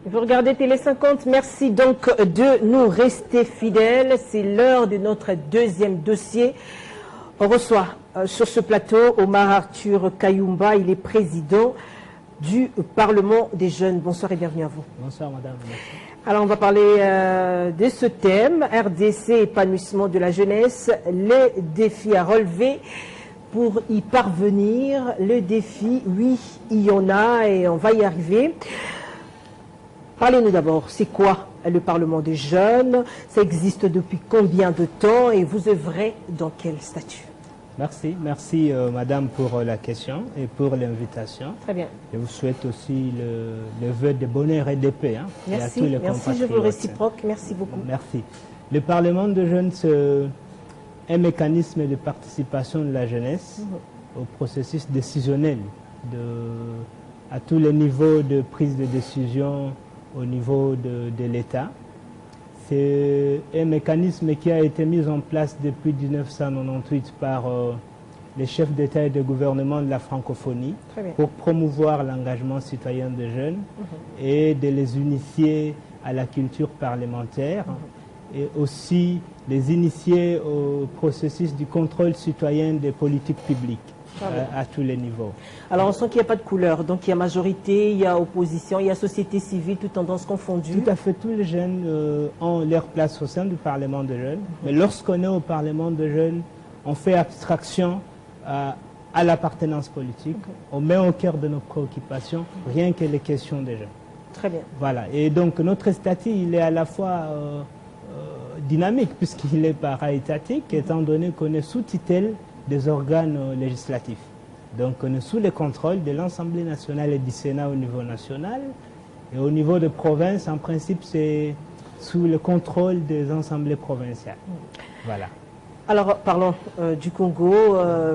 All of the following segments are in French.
Vous regardez Télé 50, merci donc de nous rester fidèles. C'est l'heure de notre deuxième dossier. On reçoit sur ce plateau Omar Arthur Kayumba, il est président du Parlement des jeunes. Bonsoir et bienvenue à vous. Bonsoir madame. Merci. Alors on va parler de ce thème, RDC, épanouissement de la jeunesse, les défis à relever. Pour y parvenir, le défi, oui, il y en a et on va y arriver. Parlez-nous d'abord, c'est quoi le Parlement des jeunes? Ça existe depuis combien de temps et vous œuvrez dans quel statut? Merci madame pour la question et pour l'invitation. Très bien. Je vous souhaite aussi le vœu de bonheur et de paix. Merci, merci, je vous réciproque, merci beaucoup. Merci. Le Parlement des jeunes, c'est un mécanisme de participation de la jeunesse au processus décisionnel à tous les niveaux de prise de décision au niveau de l'État. C'est un mécanisme qui a été mis en place depuis 1998 par les chefs d'État et de gouvernement de la francophonie pour promouvoir l'engagement citoyen des jeunes et de les initier à la culture parlementaire et aussi les initier au processus du contrôle citoyen des politiques publiques. À tous les niveaux. Alors on sent qu'il n'y a pas de couleur, donc il y a majorité, il y a opposition, il y a société civile, toutes tendances confondues. Tout à fait, tous les jeunes ont leur place au sein du Parlement des jeunes, mais lorsqu'on est au Parlement des jeunes, on fait abstraction à l'appartenance politique, on met au cœur de nos préoccupations rien que les questions des jeunes. Très bien. Voilà, et donc notre statut, il est à la fois dynamique, puisqu'il est para-étatique, étant donné qu'on est sous tutelle des organes législatifs. Donc on est sous le contrôle de l'Assemblée nationale et du Sénat au niveau national. Et au niveau de province, en principe, c'est sous le contrôle des assemblées provinciales. Voilà. Alors parlons du Congo,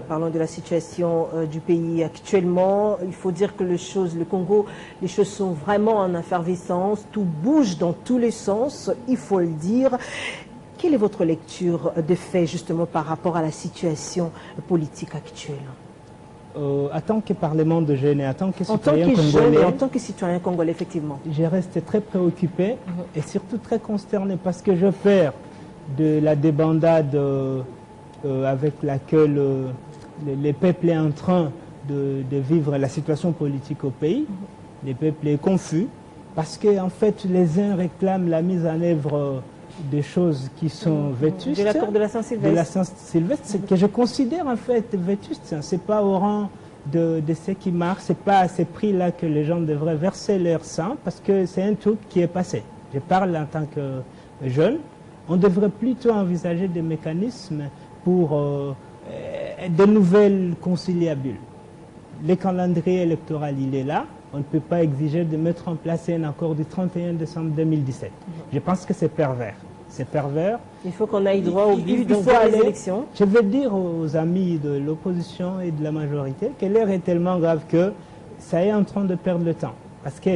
parlons de la situation du pays actuellement. Il faut dire que le Congo, les choses sont vraiment en effervescence, tout bouge dans tous les sens, il faut le dire. Quelle est votre lecture de fait justement par rapport à la situation politique actuelle? En tant que Parlement de jeunes et en tant que citoyen congolais, en tant que citoyen congolais, effectivement. Je reste très préoccupé et surtout très consterné parce que je perds de la débandade avec laquelle le peuple est en train de vivre la situation politique au pays. Le peuple est confus parce que en fait les uns réclament la mise en œuvre des choses qui sont vétustes. De l'accord de la Saint-Sylvestre. De la Saint-Sylvestre, que je considère en fait vétuste. C'est pas au rang de ce qui marche, c'est pas à ces prix-là que les gens devraient verser leur sang, parce que c'est un truc qui est passé. Je parle en tant que jeune. On devrait plutôt envisager des mécanismes pour de nouvelles conciliabules. Le calendrier électoral, il est là. On ne peut pas exiger de mettre en place un accord du 31 décembre 2017. Je pense que c'est pervers. C'est pervers. Il faut qu'on aille droit au but de les élections. Je veux dire aux amis de l'opposition et de la majorité que l'heure est tellement grave que ça est en train de perdre le temps. Parce que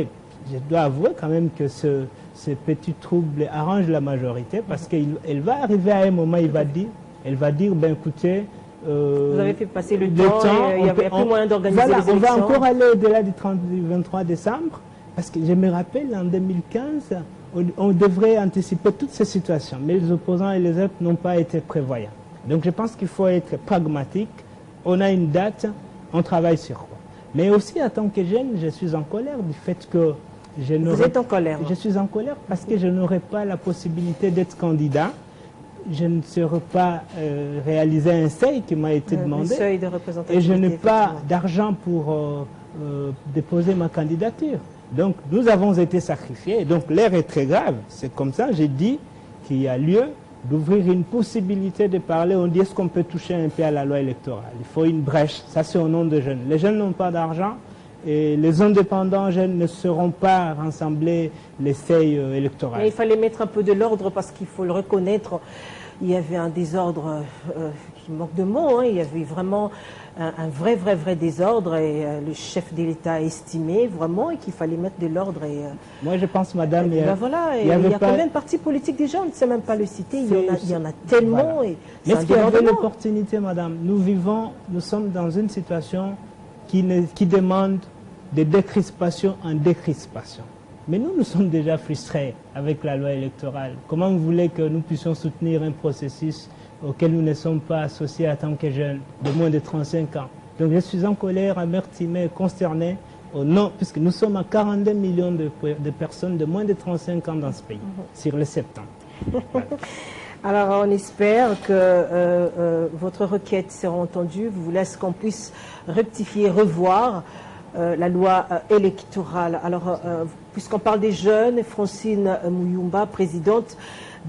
je dois avouer quand même que ce petit trouble arrange la majorité parce qu'elle va arriver à un moment, elle va dire, ben écoutez, vous avez fait passer le temps et il n'y avait plus moyen d'organiser les élections. On va encore aller au-delà du 23 décembre, parce que je me rappelle, en 2015, on devrait anticiper toutes ces situations, mais les opposants et les autres n'ont pas été prévoyants. Donc je pense qu'il faut être pragmatique, on a une date, on travaille sur quoi. Mais aussi, en tant que jeune, je suis en colère du fait que je n'aurai... Vous êtes en colère? Je suis en colère parce que je n'aurai pas la possibilité d'être candidat. Je ne saurais pas réaliser un seuil qui m'a été demandé. Le seuil de représentation. Et je n'ai pas d'argent pour déposer ma candidature. Donc nous avons été sacrifiés. Donc l'heure est très grave. C'est comme ça, j'ai dit qu'il y a lieu d'ouvrir une possibilité de parler. On dit est-ce qu'on peut toucher un peu à la loi électorale? Il faut une brèche. Ça c'est au nom des jeunes. Les jeunes n'ont pas d'argent. Et les indépendants jeunes ne seront pas rassemblés les seuils électoraux. Mais il fallait mettre un peu de l'ordre parce qu'il faut le reconnaître. Il y avait un désordre qui manque de mots. Il y avait vraiment un vrai désordre et le chef de l'État a estimé vraiment qu'il fallait mettre de l'ordre. Moi je pense, madame, il y a combien de partis politiques déjà? On ne sait même pas le citer. Il y en a tellement. Voilà. Mais est-ce qu'il y avait l'opportunité, madame? Nous sommes dans une situation qui demande de décrispation en décrispation. Mais nous, nous sommes déjà frustrés avec la loi électorale. Comment vous voulez que nous puissions soutenir un processus auquel nous ne sommes pas associés en tant que jeunes de moins de 35 ans? Donc je suis en colère, amertimé, consterné, puisque nous sommes à 42 millions de personnes de moins de 35 ans dans ce pays, sur les 7 ans. Voilà. Alors on espère que votre requête sera entendue. Vous voulez qu'on puisse rectifier, revoir la loi électorale. Alors, puisqu'on parle des jeunes, Francine Muyumba, présidente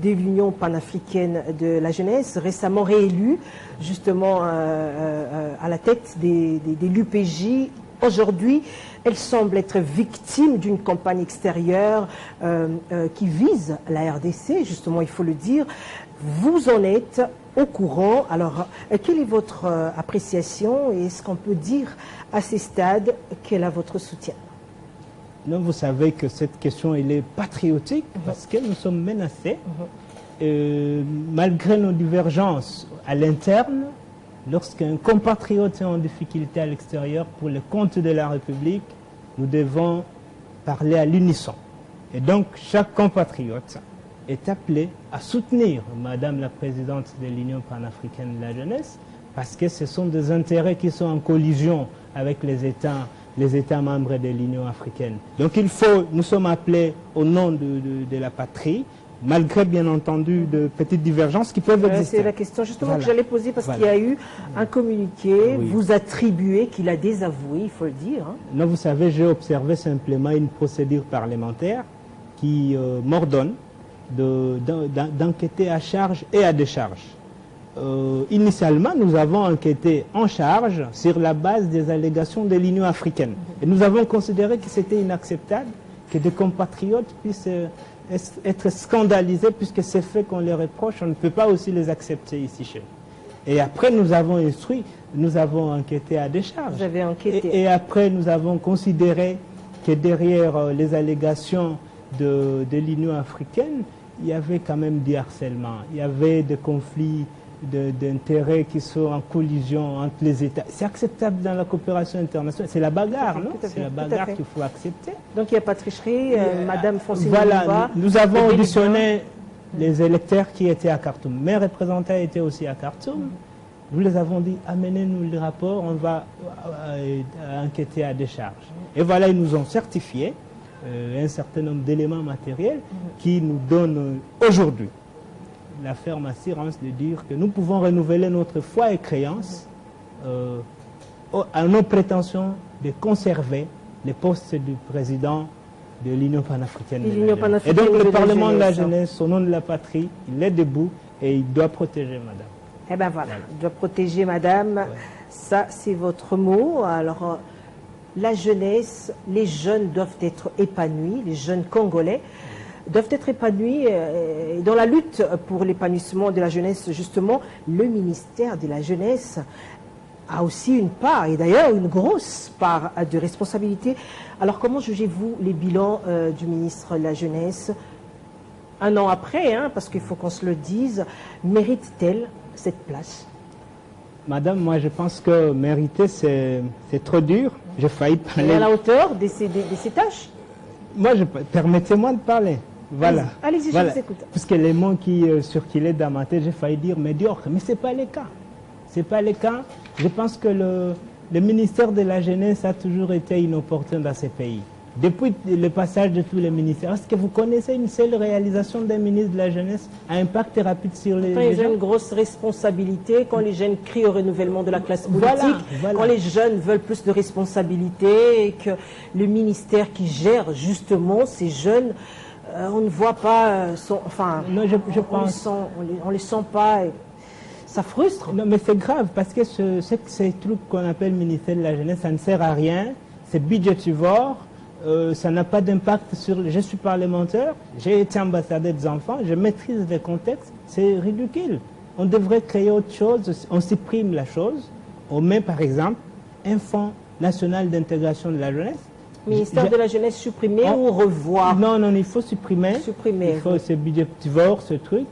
de l'Union panafricaine de la jeunesse, récemment réélue justement à la tête des l'UPJ. Aujourd'hui, elle semble être victime d'une campagne extérieure qui vise la RDC, justement, il faut le dire. Vous en êtes au courant. Alors, quelle est votre appréciation et est-ce qu'on peut dire à ces stades qu'elle a votre soutien? Non, vous savez que cette question, elle est patriotique parce que nous sommes menacés. Malgré nos divergences à l'interne, lorsqu'un compatriote est en difficulté à l'extérieur pour le compte de la République, nous devons parler à l'unisson. Et donc, chaque compatriote est appelé à soutenir Madame la Présidente de l'Union panafricaine de la jeunesse parce que ce sont des intérêts qui sont en collision avec les États membres de l'Union africaine. Donc nous sommes appelés au nom de la patrie, malgré bien entendu de petites divergences qui peuvent exister. C'est la question justement que j'allais poser parce qu'il y a eu un communiqué, vous attribuez qu'il a désavoué, il faut le dire. Hein. Non, vous savez, j'ai observé simplement une procédure parlementaire qui m'ordonne d'enquêter à charge et à décharge. Initialement, nous avons enquêté en charge sur la base des allégations de l'Union africaine. Et nous avons considéré que c'était inacceptable que des compatriotes puissent être scandalisés puisque ces faits qu'on les reproche, on ne peut pas aussi les accepter ici chez nous. Et après, nous avons instruit, nous avons enquêté à décharge. Vous avez enquêté. Et après, nous avons considéré que derrière les allégations de l'Union africaine, il y avait quand même du harcèlement, il y avait des conflits d'intérêts qui sont en collision entre les États. C'est acceptable dans la coopération internationale. C'est la bagarre, non? C'est la bagarre qu'il faut accepter. Donc il n'y a pas de tricherie, Madame Francine Voilà, nous avons auditionné les électeurs qui étaient à Khartoum. Mes représentants étaient aussi à Khartoum. Nous les avons dit, amenez-nous le rapport, on va enquêter à décharge. Et voilà, ils nous ont certifié un certain nombre d'éléments matériels qui nous donnent aujourd'hui la ferme assurance de dire que nous pouvons renouveler notre foi et créance à nos prétentions de conserver les postes du président de l'Union panafricaine. Et donc le Parlement de la jeunesse, au nom de la patrie, il est debout et il doit protéger Madame. Eh bien voilà, il doit protéger Madame. Ouais. Ça, c'est votre mot. Alors, la jeunesse, les jeunes doivent être épanouis, les jeunes Congolais doivent être épanouis. Dans la lutte pour l'épanouissement de la jeunesse, justement, le ministère de la Jeunesse a aussi une part, et d'ailleurs une grosse part de responsabilité. Alors comment jugez-vous les bilans du ministre de la Jeunesse un an après, hein, parce qu'il faut qu'on se le dise, mérite-t-elle cette place? Madame, moi je pense que mériter c'est trop dur. J'ai failli parler. À la hauteur de ses tâches? Moi, permettez-moi de parler. Voilà. Allez-y, voilà. Je vous écoute. Parce que les mots qui circulaient dans ma tête, j'ai failli dire médiocre, mais ce n'est pas le cas. Ce n'est pas le cas. Je pense que le ministère de la Jeunesse a toujours été inopportun dans ces pays. Depuis le passage de tous les ministères, est-ce que vous connaissez une seule réalisation d'un ministre de la Jeunesse à impact rapide sur les gens? Ils ont une grosse responsabilité quand les jeunes crient au renouvellement de la classe politique, quand les jeunes veulent plus de responsabilité et que le ministère qui gère justement ces jeunes, on ne voit pas, non, je pense... on les sent pas. Et ça frustre. Non, mais c'est grave parce que ces trucs qu'on appelle ministère de la Jeunesse, ça ne sert à rien, c'est budgétivore. Ça n'a pas d'impact sur... Je suis parlementaire, j'ai été ambassadeur des enfants, je maîtrise les contextes, c'est ridicule. On devrait créer autre chose, on supprime la chose, on met par exemple un fonds national d'intégration de la jeunesse. Ministère de la Jeunesse supprimé ou revoir? Non, il faut supprimer. Il faut ce budgétivore, ce truc.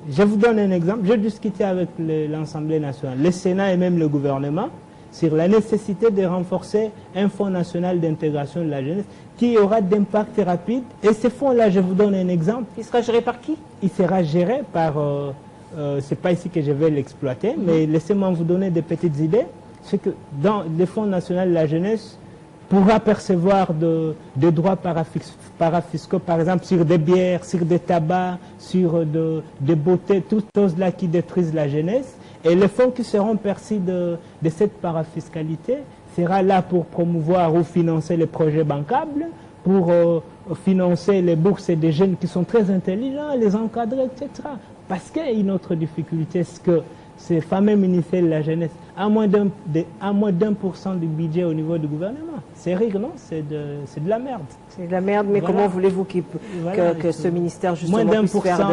Je vous donne un exemple, j'ai discuté avec l'Assemblée nationale, le Sénat et même le gouvernement. sur la nécessité de renforcer un fonds national d'intégration de la jeunesse qui aura d'impact rapide. Et ce fonds-là, je vous donne un exemple. Il sera géré par qui? Il sera géré par... c'est pas ici que je vais l'exploiter, mais laissez-moi vous donner des petites idées. C'est que dans le Fonds national de la jeunesse pourra percevoir des droits parafiscaux, par exemple sur des bières, sur des tabacs, sur des beautés, toutes choses-là qui détruisent la jeunesse. Et les fonds qui seront perçus de cette parafiscalité sera là pour promouvoir ou financer les projets bancables, pour financer les bourses des jeunes qui sont très intelligents, les encadrer, etc. Parce qu'il y a une autre difficulté, c'est que ces fameux ministères de la jeunesse, à moins d'1% du budget au niveau du gouvernement. C'est rire, non? C'est de la merde. C'est de la merde, mais voilà. Comment voulez-vous que ce ministère, justement, moins puisse faire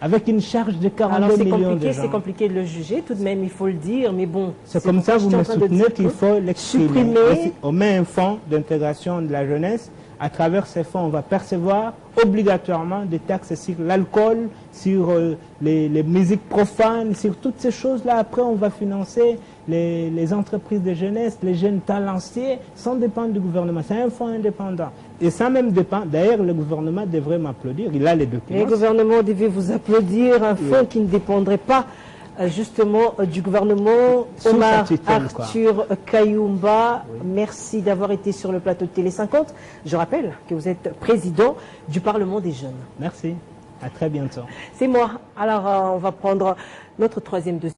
avec une charge de 42 millions de gens. C'est compliqué de le juger, tout de même, il faut le dire, mais bon... C'est comme ça, vous me soutenez qu'il faut l'exprimer. On met un fonds d'intégration de la jeunesse. À travers ces fonds, on va percevoir obligatoirement des taxes sur l'alcool, sur les musiques profanes, sur toutes ces choses-là. Après, on va financer les entreprises de jeunesse, les jeunes talanciers, sans dépendre du gouvernement. C'est un fonds indépendant. Et ça même dépend. D'ailleurs, le gouvernement devrait m'applaudir. Il a les documents. Le gouvernement devait vous applaudir. Un fonds qui ne dépendrait pas justement du gouvernement. Omar Arthur Kayumba, merci d'avoir été sur le plateau de Télé 50. Je rappelle que vous êtes président du Parlement des jeunes. Merci, à très bientôt. C'est moi. Alors on va prendre notre troisième dossier.